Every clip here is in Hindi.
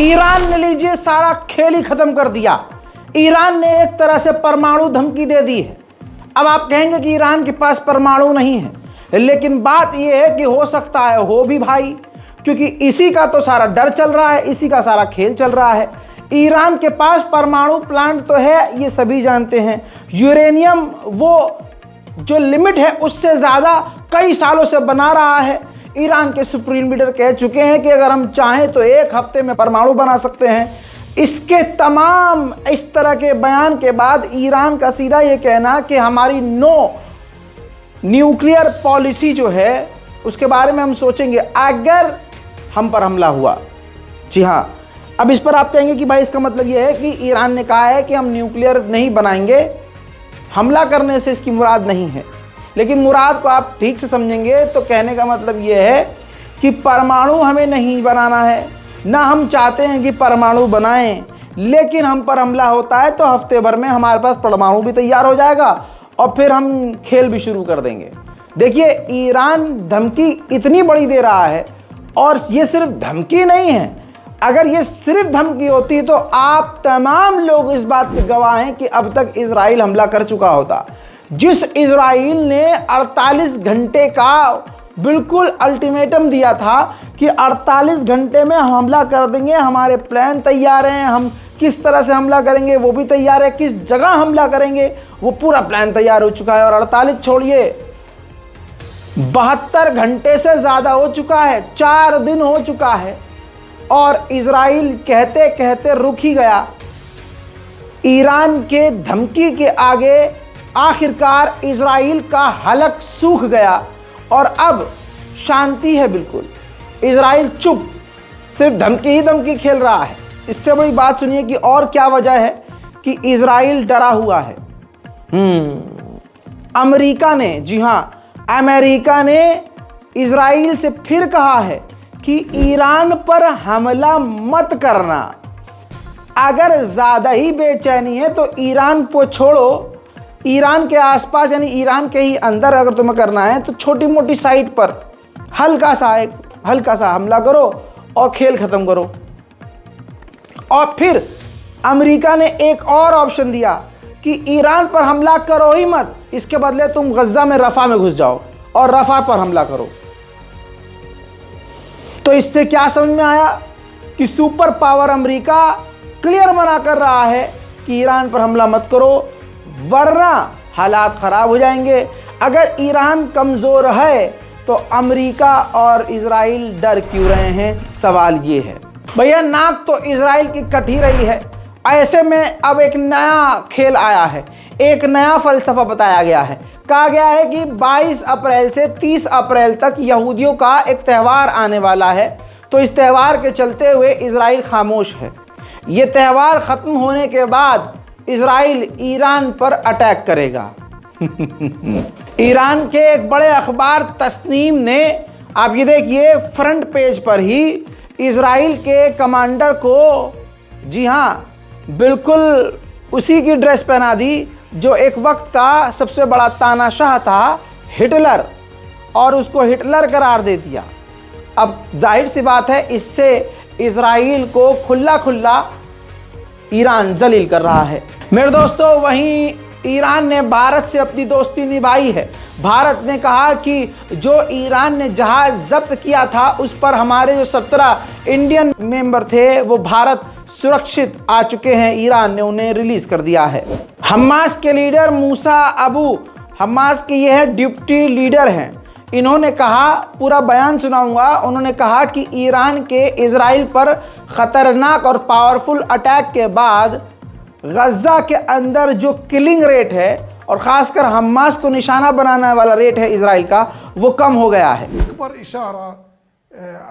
ईरान ने लीजिए सारा खेल ही खत्म कर दिया। ईरान ने एक तरह से परमाणु धमकी दे दी है। अब आप कहेंगे कि ईरान के पास परमाणु नहीं है, लेकिन बात यह है कि हो सकता है हो भी भाई, क्योंकि इसी का तो सारा डर चल रहा है, इसी का सारा खेल चल रहा है। ईरान के पास परमाणु प्लांट तो है, ये सभी जानते हैं। यूरेनियम वो जो लिमिट है उससे ज़्यादा कई सालों से बना रहा है। ईरान के सुप्रीम लीडर कह चुके हैं कि अगर हम चाहें तो एक हफ्ते में परमाणु बना सकते हैं। इसके तमाम इस तरह के बयान के बाद ईरान का सीधा ये कहना कि हमारी नो न्यूक्लियर पॉलिसी जो है उसके बारे में हम सोचेंगे अगर हम पर हमला हुआ। जी हाँ, अब इस पर आप कहेंगे कि भाई इसका मतलब ये है कि ईरान ने कहा है कि हम न्यूक्लियर नहीं बनाएंगे, हमला करने से इसकी मुराद नहीं है। लेकिन मुराद को आप ठीक से समझेंगे तो कहने का मतलब ये है कि परमाणु हमें नहीं बनाना है, ना हम चाहते हैं कि परमाणु बनाएं, लेकिन हम पर हमला होता है तो हफ्ते भर में हमारे पास परमाणु भी तैयार हो जाएगा और फिर हम खेल भी शुरू कर देंगे। देखिए, ईरान धमकी इतनी बड़ी दे रहा है, और ये सिर्फ धमकी नहीं है। अगर ये सिर्फ धमकी होती तो आप तमाम लोग इस बात के गवाह हैं कि अब तक इजराइल हमला कर चुका होता। जिस इजराइल ने 48 घंटे का बिल्कुल अल्टीमेटम दिया था कि 48 घंटे में हम हमला कर देंगे, हमारे प्लान तैयार हैं, हम किस तरह से हमला करेंगे वो भी तैयार है, किस जगह हमला करेंगे वो पूरा प्लान तैयार हो चुका है। और 48 छोड़िए, 72 घंटे से ज़्यादा हो चुका है, 4 दिन हो चुका है, और इजराइल कहते कहते रुक ही गया। ईरान के धमकी के आगे आखिरकार इजराइल का हलक सूख गया और अब शांति है बिल्कुल। इजराइल चुप, सिर्फ धमकी ही धमकी खेल रहा है। इससे बड़ी बात सुनिए कि और क्या वजह है कि इजराइल डरा हुआ है। अमेरिका ने, जी हाँ, अमेरिका ने इजराइल से फिर कहा है कि ईरान पर हमला मत करना। अगर ज़्यादा ही बेचैनी है तो ईरान को छोड़ो, ईरान के आसपास यानी ईरान के ही अंदर अगर तुम्हें करना है तो छोटी मोटी साइट पर हल्का सा हमला करो और खेल ख़त्म करो। और फिर अमेरिका ने एक और ऑप्शन दिया कि ईरान पर हमला करो ही मत, इसके बदले तुम गज़ा में रफ़ा में घुस जाओ और रफ़ा पर हमला करो। तो इससे क्या समझ में आया कि सुपर पावर अमेरिका क्लियर मना कर रहा है कि ईरान पर हमला मत करो, वरना हालात ख़राब हो जाएंगे। अगर ईरान कमज़ोर है तो अमेरिका और इजराइल डर क्यों रहे हैं, सवाल ये है। भैया, नाक तो इजराइल की कट ही रही है। ऐसे में अब एक नया खेल आया है, एक नया फ़लसफ़ा बताया गया है। कहा गया है कि 22 अप्रैल से 30 अप्रैल तक यहूदियों का एक त्यौहार आने वाला है, तो इस त्यौहार के चलते हुए इजराइल खामोश है। ये त्यौहार ख़त्म होने के बाद इजराइल ईरान पर अटैक करेगा। ईरान के एक बड़े अखबार तस्नीम ने, आप ये देखिए, फ्रंट पेज पर ही इजराइल के कमांडर को, जी हाँ, बिल्कुल उसी की ड्रेस पहना दी जो एक वक्त का सबसे बड़ा तानाशाह था, हिटलर, और उसको हिटलर करार दे दिया। अब जाहिर सी बात है, इससे इजराइल को खुला खुला ईरान जलील कर रहा है। मेरे दोस्तों, वहीं ईरान ने भारत से अपनी दोस्ती निभाई है। भारत ने कहा कि जो ईरान ने जहाज़ जब्त किया था उस पर हमारे जो 17 इंडियन मेंबर थे वो भारत सुरक्षित आ चुके हैं। ईरान ने उन्हें रिलीज़ कर दिया है। हमास के लीडर मूसा अबू, हमास के ये है डिप्टी लीडर हैं, इन्होंने कहा, पूरा बयान सुनाऊंगा, उन्होंने कहा कि ईरान के इजराइल पर ख़तरनाक और पावरफुल अटैक के बाद गज़ा के अंदर जो किलिंग रेट है और ख़ासकर हमास को निशाना बनाने वाला रेट है इजराइल का, वो कम हो गया है।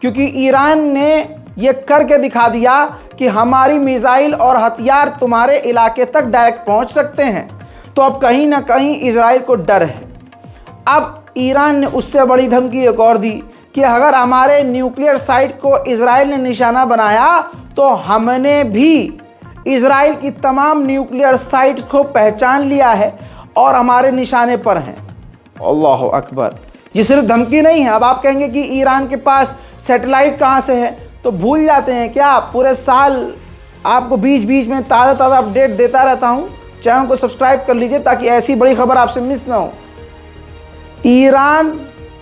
क्योंकि ईरान ने ये करके दिखा दिया कि हमारी मिसाइल और हथियार तुम्हारे इलाके तक डायरेक्ट पहुंच सकते हैं। तो अब कहीं ना कहीं इजराइल को डर है। अब ईरान ने उससे बड़ी धमकी एक और दी कि अगर हमारे न्यूक्लियर साइट को इजराइल ने निशाना बनाया तो हमने भी इजराइल की तमाम न्यूक्लियर साइट को पहचान लिया है और हमारे निशाने पर हैं। अल्लाह अकबर। ये सिर्फ धमकी नहीं है। अब आप कहेंगे कि ईरान के पास सैटेलाइट कहाँ से है, तो भूल जाते हैं क्या? पूरे साल आपको बीच बीच में ताज़ा ताज़ा अपडेट देता रहता हूँ। चैनल को सब्सक्राइब कर लीजिए ताकि ऐसी बड़ी खबर आपसे मिस ना हो। ईरान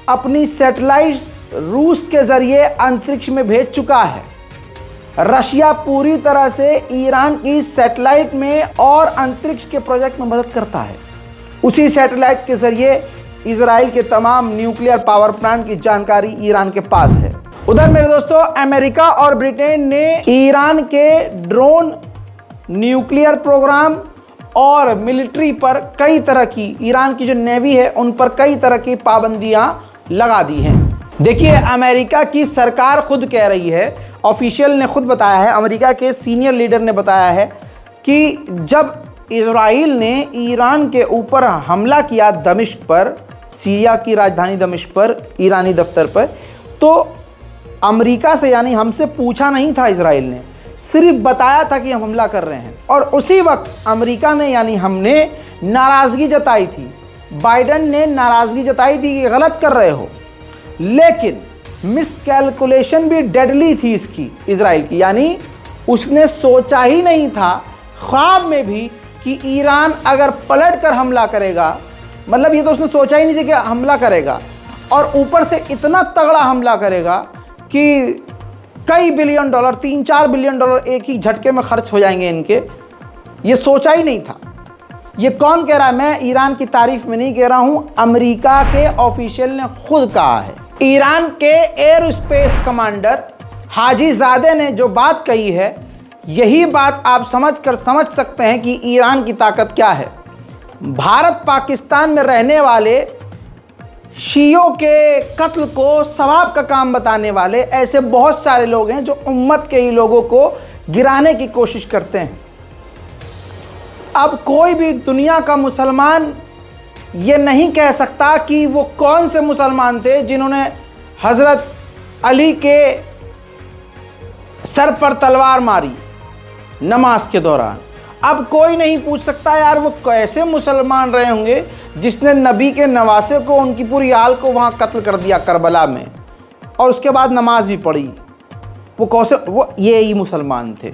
अपनी सैटेलाइट रूस के ज़रिए अंतरिक्ष में भेज चुका है। रशिया पूरी तरह से ईरान की सैटेलाइट में और अंतरिक्ष के प्रोजेक्ट में मदद करता है। उसी सैटेलाइट के ज़रिए इजराइल के तमाम न्यूक्लियर पावर प्लांट की जानकारी ईरान के पास है। उधर मेरे दोस्तों, अमेरिका और ब्रिटेन ने ईरान के ड्रोन, न्यूक्लियर प्रोग्राम और मिलिट्री पर कई तरह की, ईरान की जो नेवी है उन पर कई तरह की पाबंदियां लगा दी हैं। देखिए, अमेरिका की सरकार खुद कह रही है, ऑफिशियल ने खुद बताया है, अमेरिका के सीनियर लीडर ने बताया है कि जब इजराइल ने ईरान के ऊपर हमला किया दमिश्क पर, सीरिया की राजधानी दमिश्क पर, ईरानी दफ्तर पर, तो अमेरिका से यानी हमसे पूछा नहीं था इजराइल ने, सिर्फ बताया था कि हम हमला कर रहे हैं। और उसी वक्त अमेरिका ने यानी हमने नाराज़गी जताई थी, बाइडेन ने नाराज़गी जताई थी कि गलत कर रहे हो। लेकिन मिसकैलकुलेशन भी डेडली थी इसकी, इजराइल की, यानी उसने सोचा ही नहीं था ख्वाब में भी कि ईरान अगर पलट कर हमला करेगा, मतलब ये तो उसने सोचा ही नहीं था कि हमला करेगा, और ऊपर से इतना तगड़ा हमला करेगा कि कई बिलियन डॉलर, 3-4 बिलियन डॉलर एक ही झटके में खर्च हो जाएंगे इनके। ये सोचा ही नहीं था। ये कौन कह रहा है? मैं ईरान की तारीफ में नहीं कह रहा हूं, अमेरिका के ऑफिशियल ने खुद कहा है। ईरान के एयर स्पेस कमांडर हाजीजादे ने जो बात कही है, यही बात आप समझ सकते हैं कि ईरान की ताकत क्या है। भारत पाकिस्तान में रहने वाले शियों के कत्ल को सवाब का काम बताने वाले ऐसे बहुत सारे लोग हैं जो उम्मत के ही लोगों को गिराने की कोशिश करते हैं। अब कोई भी दुनिया का मुसलमान ये नहीं कह सकता कि वो कौन से मुसलमान थे जिन्होंने हज़रत अली के सर पर तलवार मारी नमाज के दौरान। अब कोई नहीं पूछ सकता यार वो कैसे मुसलमान रहे होंगे जिसने नबी के नवासे को, उनकी पूरी आल को वहाँ कत्ल कर दिया करबला में, और उसके बाद नमाज भी पढ़ी। वो कौसे, वो ये ही मुसलमान थे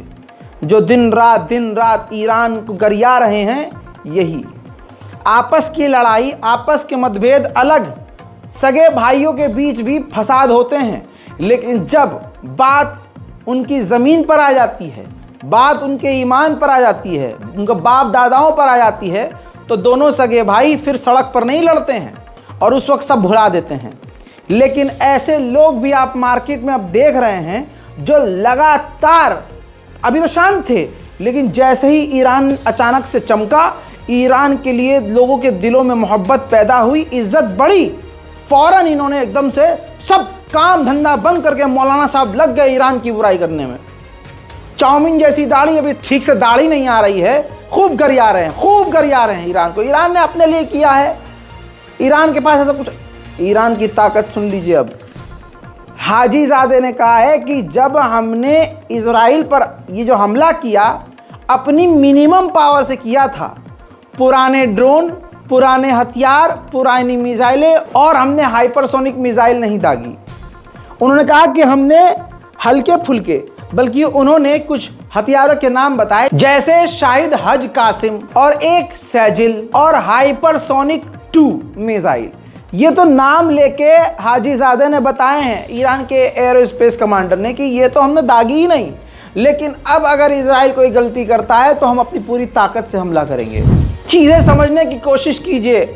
जो दिन रात ईरान को गरिया रहे हैं। यही आपस की लड़ाई, आपस के मतभेद अलग, सगे भाइयों के बीच भी फसाद होते हैं, लेकिन जब बात उनकी ज़मीन पर आ जाती है, बात उनके ईमान पर आ जाती है, उनके बाप दादाओं पर आ जाती है, तो दोनों सगे भाई फिर सड़क पर नहीं लड़ते हैं और उस वक्त सब भुला देते हैं। लेकिन ऐसे लोग भी आप मार्केट में अब देख रहे हैं जो लगातार, अभी तो शांत थे, लेकिन जैसे ही ईरान अचानक से चमका, ईरान के लिए लोगों के दिलों में मोहब्बत पैदा हुई, इज्जत बढ़ी, फौरन इन्होंने एकदम से सब काम धंधा बंद करके मौलाना साहब लग गए ईरान की बुराई करने में। चाउमीन जैसी दाढ़ी, अभी ठीक से दाढ़ी नहीं आ रही है, खूब गरिया रहे हैं ईरान को। ईरान ने अपने लिए किया है, ईरान के पास ऐसा कुछ। ईरान की ताकत सुन लीजिए। अब हाजीजादे ने कहा है कि जब हमने इजराइल पर ये जो हमला किया, अपनी मिनिमम पावर से किया था, पुराने ड्रोन, पुराने हथियार, पुरानी मिसाइलें, और हमने हाइपरसोनिक मिसाइल नहीं दागी। उन्होंने कहा कि हमने हल्के फुल्के, बल्कि उन्होंने कुछ हथियारों के नाम बताए, जैसे शाहिद हज कासिम और एक सैजिल और हाइपरसोनिक 2 मिसाइल। ये तो नाम लेके हाजीजादे ने बताए हैं ईरान के एयरोस्पेस कमांडर ने कि ये तो हमने दागी ही नहीं, लेकिन अब अगर इजराइल कोई गलती करता है तो हम अपनी पूरी ताकत से हमला करेंगे। चीज़ें समझने की कोशिश कीजिए।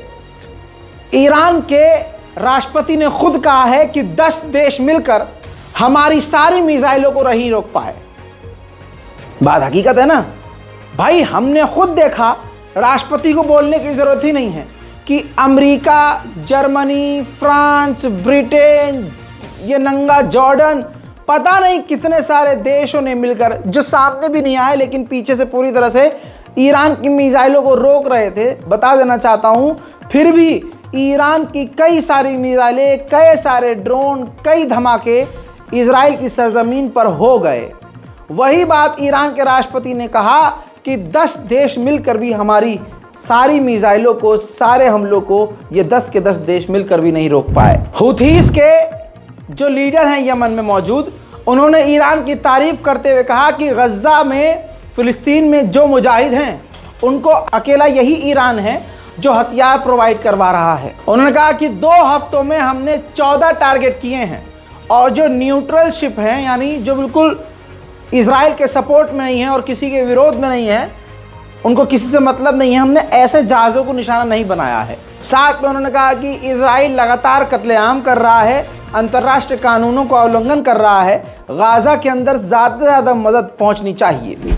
ईरान के राष्ट्रपति ने खुद कहा है कि 10 देश मिलकर हमारी सारी मिसाइलों को नहीं रोक पाए। बात हकीकत है ना भाई, हमने खुद देखा, राष्ट्रपति को बोलने की जरूरत ही नहीं है कि अमेरिका, जर्मनी, फ्रांस, ब्रिटेन, ये नंगा जॉर्डन पता नहीं कितने सारे देशों ने मिलकर, जो सामने भी नहीं आए लेकिन पीछे से पूरी तरह से ईरान की मिसाइलों को रोक रहे थे। बता देना चाहता हूं, फिर भी ईरान की कई सारी मिसाइलें, कई सारे ड्रोन, कई धमाके इजराइल की सरजमीन पर हो गए। वही बात ईरान के राष्ट्रपति ने कहा कि 10 देश मिलकर भी हमारी सारी मिसाइलों को, सारे हमलों को ये 10 के 10 देश मिलकर भी नहीं रोक पाए। हुथीस के जो लीडर हैं यमन में मौजूद, उन्होंने ईरान की तारीफ करते हुए कहा कि गज़ा में, फिलिस्तीन में जो मुजाहिद हैं उनको अकेला यही ईरान है जो हथियार प्रोवाइड करवा रहा है। उन्होंने कहा कि 2 हफ्तों में हमने 14 टारगेट किए हैं और जो न्यूट्रल शिप हैं, यानी जो बिल्कुल इजराइल के सपोर्ट में नहीं है और किसी के विरोध में नहीं है, उनको किसी से मतलब नहीं है, हमने ऐसे जहाज़ों को निशाना नहीं बनाया है। साथ में उन्होंने कहा कि इजराइल लगातार कत्लेआम कर रहा है, अंतर्राष्ट्रीय कानूनों का उल्लंघन कर रहा है, गाजा के अंदर ज़्यादा से ज़्यादा मदद पहुंचनी चाहिए।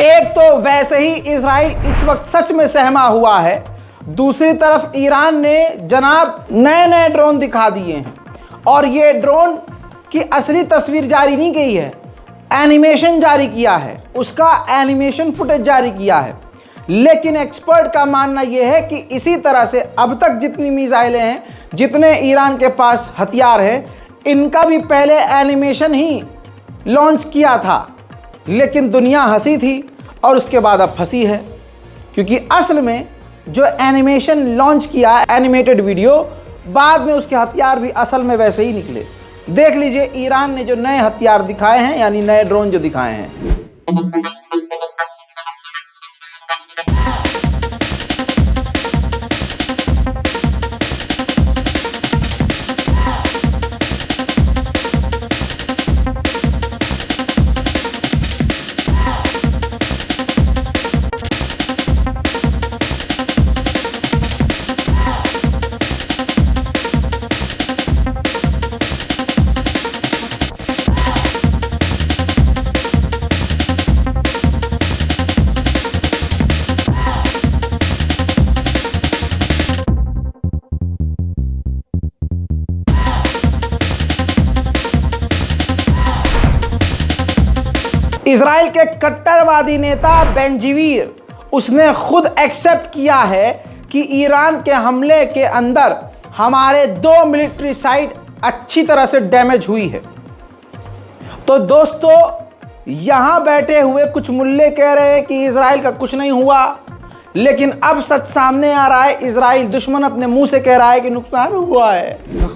एक तो वैसे ही इजराइल इस वक्त सच में सहमा हुआ है, दूसरी तरफ ईरान ने जनाब नए ड्रोन दिखा दिए हैं और ये ड्रोन की असली तस्वीर जारी नहीं की है, एनिमेशन जारी किया है, उसका एनिमेशन फुटेज जारी किया है। लेकिन एक्सपर्ट का मानना यह है कि इसी तरह से अब तक जितनी मिसाइलें हैं, जितने ईरान के पास हथियार है, इनका भी पहले एनिमेशन ही लॉन्च किया था, लेकिन दुनिया हंसी थी और उसके बाद अब फंसी है, क्योंकि असल में जो एनिमेशन लॉन्च किया, एनिमेटेड वीडियो, बाद में उसके हथियार भी असल में वैसे ही निकले। देख लीजिए ईरान ने जो नए हथियार दिखाए हैं, यानी नए ड्रोन जो दिखाए हैं। इजराइल के कट्टरवादी नेता बेंजीवीर, उसने खुद एक्सेप्ट किया है कि ईरान के हमले के अंदर हमारे 2 मिलिट्री साइट अच्छी तरह से डैमेज हुई है। तो दोस्तों, यहां बैठे हुए कुछ मुल्ले कह रहे हैं कि इजराइल का कुछ नहीं हुआ, लेकिन अब सच सामने आ रहा है। इजराइल दुश्मन अपने मुंह से कह रहा है कि नुकसान हुआ है।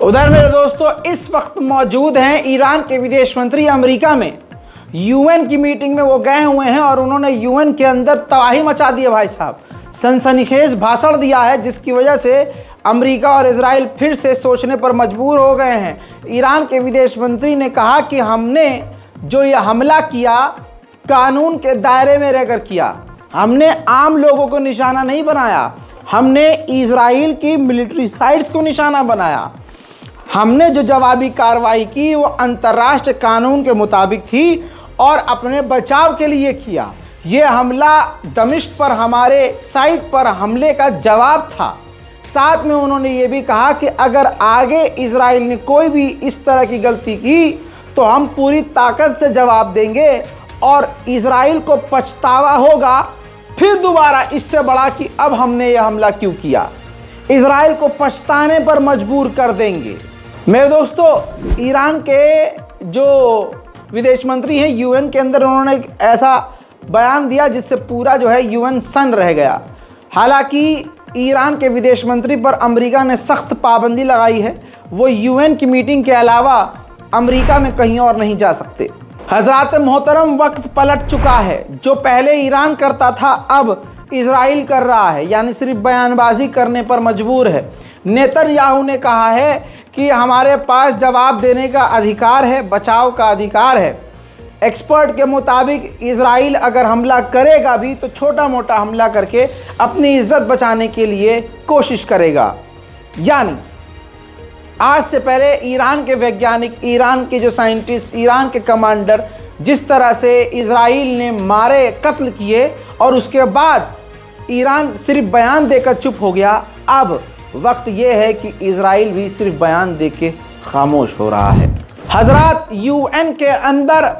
उधर मेरे दोस्तों इस वक्त मौजूद हैं ईरान के विदेश मंत्री अमेरिका में। यूएन की मीटिंग में वो गए हुए हैं और उन्होंने यूएन के अंदर तबाही मचा दी है भाई साहब। सनसनीखेज भाषण दिया है, जिसकी वजह से अमेरिका और इजराइल फिर से सोचने पर मजबूर हो गए हैं। ईरान के विदेश मंत्री ने कहा कि हमने जो ये हमला किया, कानून के दायरे में रहकर किया, हमने आम लोगों को निशाना नहीं बनाया, हमने इजराइल की मिलिट्री साइट्स को निशाना बनाया। हमने जो जवाबी कार्रवाई की वो अंतर्राष्ट्रीय कानून के मुताबिक थी और अपने बचाव के लिए किया। ये हमला दमिश्क पर, हमारे साइट पर हमले का जवाब था। साथ में उन्होंने ये भी कहा कि अगर आगे इजराइल ने कोई भी इस तरह की गलती की तो हम पूरी ताकत से जवाब देंगे और इजराइल को पछतावा होगा फिर दोबारा इससे बड़ा कि अब हमने यह हमला क्यों किया। इजराइल को पछताने पर मजबूर कर देंगे। मेरे दोस्तों, ईरान के जो विदेश मंत्री हैं यूएन के अंदर, उन्होंने एक ऐसा बयान दिया जिससे पूरा जो है यूएन सन्न रह गया। हालांकि ईरान के विदेश मंत्री पर अमेरिका ने सख्त पाबंदी लगाई है, वो यूएन की मीटिंग के अलावा अमेरिका में कहीं और नहीं जा सकते। हजरात मोहतरम, वक्त पलट चुका है। जो पहले ईरान करता था अब इजराइल कर रहा है, यानी सिर्फ बयानबाजी करने पर मजबूर है। नेतन्याहू ने कहा है कि हमारे पास जवाब देने का अधिकार है, बचाव का अधिकार है। एक्सपर्ट के मुताबिक इजराइल अगर हमला करेगा भी तो छोटा मोटा हमला करके अपनी इज्जत बचाने के लिए कोशिश करेगा। यानी आज से पहले ईरान के वैज्ञानिक, ईरान के जो साइंटिस्ट, ईरान के कमांडर जिस तरह से इजराइल ने मारे, कत्ल किए और उसके बाद ईरान सिर्फ बयान देकर चुप हो गया, अब वक्त यह है कि इजराइल भी सिर्फ बयान देके खामोश हो रहा है। हजरात, यूएन के अंदर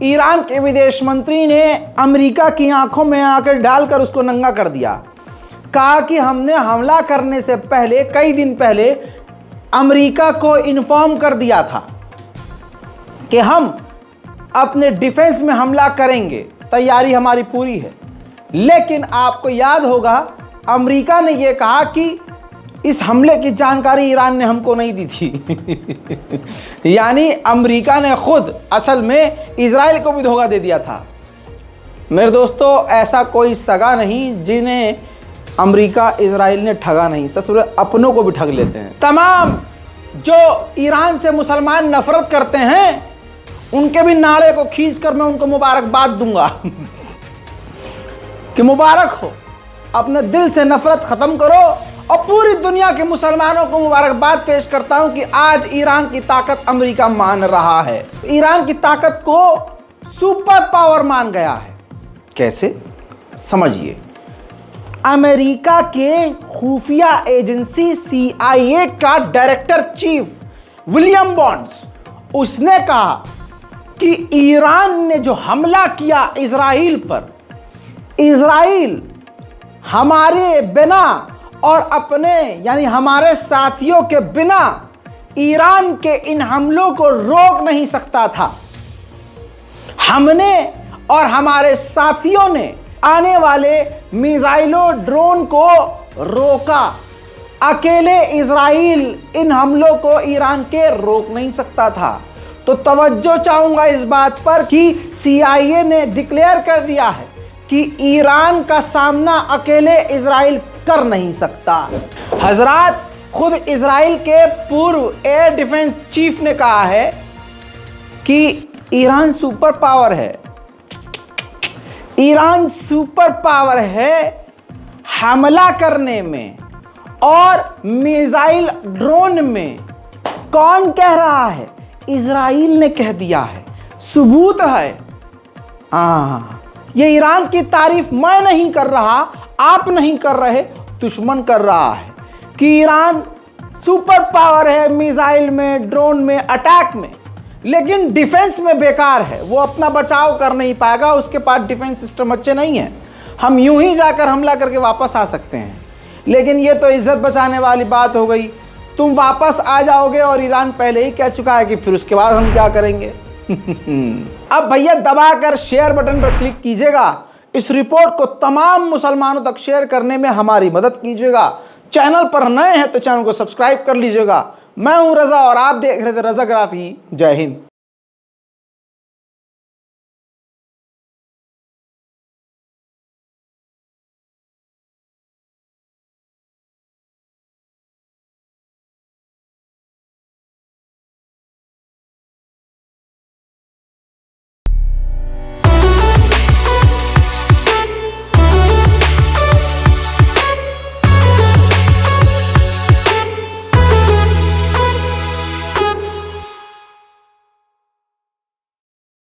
ईरान के विदेश मंत्री ने अमेरिका की आंखों में आकर डालकर उसको नंगा कर दिया। कहा कि हमने हमला करने से पहले, कई दिन पहले अमेरिका को इन्फॉर्म कर दिया था कि हम अपने डिफेंस में हमला करेंगे, तैयारी हमारी पूरी है। लेकिन आपको याद होगा अमेरिका ने यह कहा कि इस हमले की जानकारी ईरान ने हमको नहीं दी थी। यानी अमेरिका ने खुद असल में इजराइल को भी धोखा दे दिया था। मेरे दोस्तों, ऐसा कोई सगा नहीं जिन्हें अमेरिका, इजराइल ने ठगा नहीं। ससुर अपनों को भी ठग लेते हैं। तमाम जो ईरान से मुसलमान नफरत करते हैं उनके भी नाड़े को खींचकर मैं उनको मुबारकबाद दूंगा कि मुबारक हो, अपने दिल से नफरत खत्म करो। और पूरी दुनिया के मुसलमानों को मुबारकबाद पेश करता हूं कि आज ईरान की ताकत अमेरिका मान रहा है। ईरान की ताकत को सुपर पावर मान गया है। कैसे? समझिए। अमेरिका के खुफिया एजेंसी CIA का डायरेक्टर चीफ विलियम बॉन्ड्स, उसने कहा कि ईरान ने जो हमला किया इजराइल पर, इजराइल हमारे बिना और अपने यानी हमारे साथियों के बिना ईरान के इन हमलों को रोक नहीं सकता था। हमने और हमारे साथियों ने आने वाले मिसाइलों, ड्रोन को रोका। अकेले इजराइल इन हमलों को ईरान के रोक नहीं सकता था। तो तवज्जो चाहूंगा इस बात पर कि CIA ने डिक्लेयर कर दिया है कि ईरान का सामना अकेले इजराइल कर नहीं सकता। हजरात, खुद इजराइल के पूर्व एयर डिफेंस चीफ ने कहा है कि ईरान सुपर पावर है। ईरान सुपर पावर है हमला करने में और मिसाइल, ड्रोन में। कौन कह रहा है? इजराइल ने कह दिया है, सबूत है। ये ईरान की तारीफ मैं नहीं कर रहा, आप नहीं कर रहे, दुश्मन कर रहा है कि ईरान सुपर पावर है मिसाइल में, ड्रोन में, अटैक में, लेकिन डिफेंस में बेकार है। वो अपना बचाव कर नहीं पाएगा, उसके पास डिफेंस सिस्टम अच्छे नहीं है। हम यूं ही जाकर हमला करके वापस आ सकते हैं, लेकिन ये तो इज्जत बचाने वाली बात हो गई। तुम वापस आ जाओगे और ईरान पहले ही कह चुका है कि फिर उसके बाद हम क्या करेंगे। अब भैया दबाकर शेयर बटन पर क्लिक कीजिएगा। इस रिपोर्ट को तमाम मुसलमानों तक शेयर करने में हमारी मदद कीजिएगा। चैनल पर नए हैं तो चैनल को सब्सक्राइब कर लीजिएगा। मैं हूं रजा और आप देख रहे थे रजाग्राफी। जय हिंद।